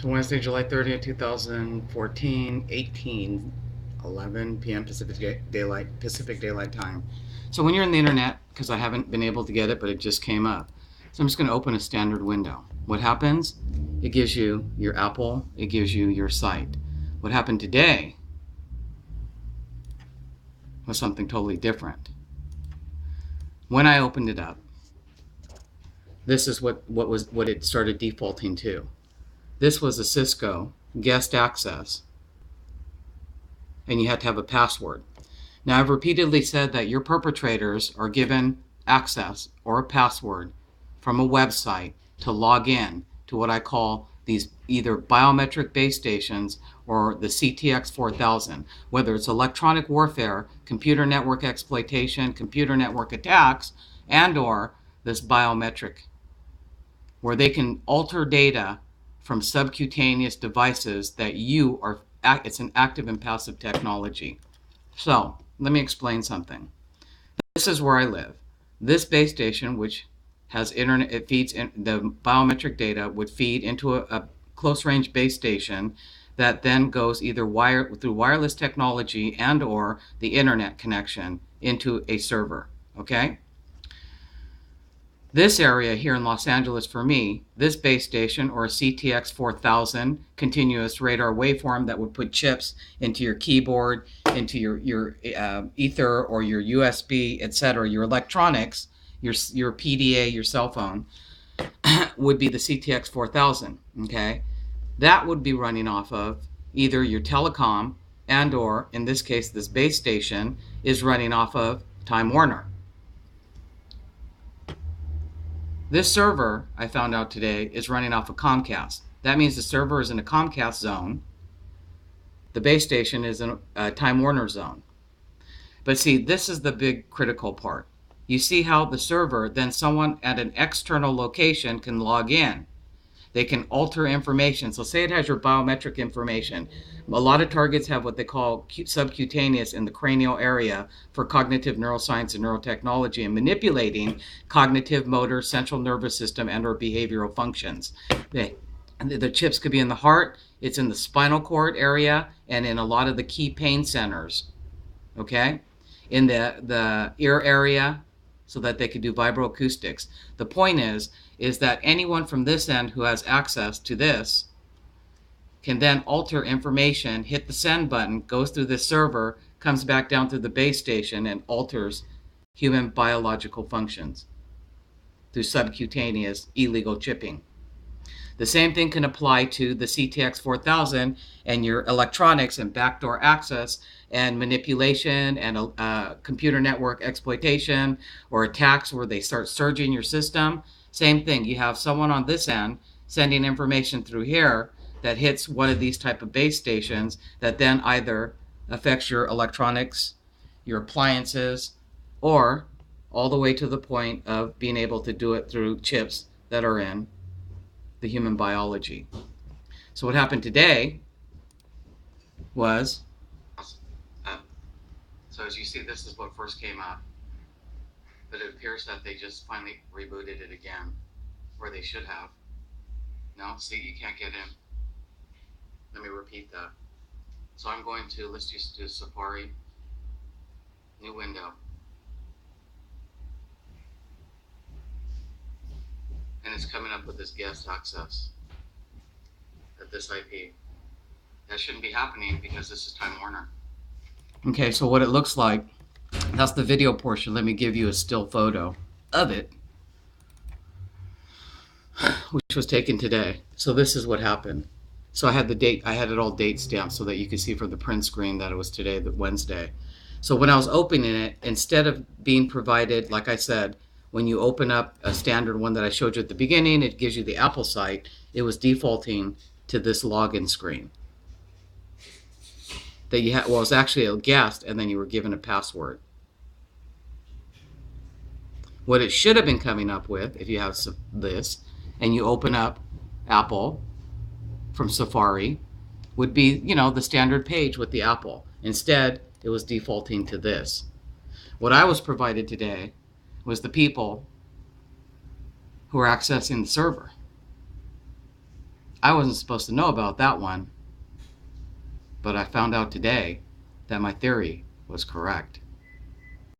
So Wednesday, July 30th, 2014, 11 p.m. Pacific Daylight Time. So when you're in the internet, because I haven't been able to get it, but it just came up. So I'm just going to open a standard window. What happens? It gives you your Apple, it gives you your site. What happened today was something totally different. When I opened it up, this is what it started defaulting to. This was a CISCO guest access, and you had to have a password. Now, I've repeatedly said that your perpetrators are given access or a password from a website to log in to what I call these either biometric base stations or the CTX 4000, whether it's electronic warfare, computer network exploitation, computer network attacks, and or this biometric, where they can alter data from subcutaneous devices that you are, it's an active and passive technology. So let me explain something. This is where I live. This base station, which has internet, it feeds in the biometric data, would feed into a close range base station that then goes either through wireless technology and or the internet connection into a server. Okay? This area here in Los Angeles, for me, this base station, or a CTX 4000 continuous radar waveform that would put chips into your keyboard, into your Ether or your USB, etc., your electronics, your PDA, your cell phone, would be the CTX 4000. Okay, that would be running off of either your telecom and or, in this case, this base station is running off of Time Warner. This server, I found out today, is running off of Comcast. That means the server is in a Comcast zone. The base station is in a Time Warner zone. But see, this is the big critical part. You see how the server, then someone at an external location can log in. They can alter information. So say it has your biometric information. A lot of targets have what they call subcutaneous in the cranial area for cognitive neuroscience and neurotechnology, and manipulating cognitive, motor, central nervous system, and or behavioral functions. The chips could be in the heart, it's in the spinal cord area, and in a lot of the key pain centers. Okay? In the ear area, so that they could do vibroacoustics. The point is that anyone from this end who has access to this can then alter information, hit the send button, goes through this server, comes back down to the base station, and alters human biological functions through subcutaneous illegal chipping. The same thing can apply to the CTX 4000 and your electronics and backdoor access and manipulation and computer network exploitation or attacks where they start surging your system. Same thing. You have someone on this end sending information through here that hits one of these type of base stations that then either affects your electronics, your appliances, or all the way to the point of being able to do it through chips that are in the human biology. So what happened today was, so as you see, this is what first came up, but it appears that they just finally rebooted it again, where they should have. No, see, you can't get in. Let me repeat that. So I'm going to, let's just do Safari, new window. And it's coming up with this guest access at this IP. That shouldn't be happening because this is Time Warner. Okay, so what it looks like, that's the video portion. Let me give you a still photo of it, which was taken today. So this is what happened. So I had the date, I had it all date stamped so that you could see from the print screen that it was today, the Wednesday. So when I was opening it, instead of being provided, like I said, when you open up a standard one that I showed you at the beginning, it gives you the Apple site. It was defaulting to this login screen. That you had, well, it was actually a guest, and then you were given a password. What it should have been coming up with, if you have this, and you open up Apple from Safari, would be, you know, the standard page with the Apple. Instead, it was defaulting to this. What I was provided today was the people who are accessing the server. I wasn't supposed to know about that one, but I found out today that my theory was correct.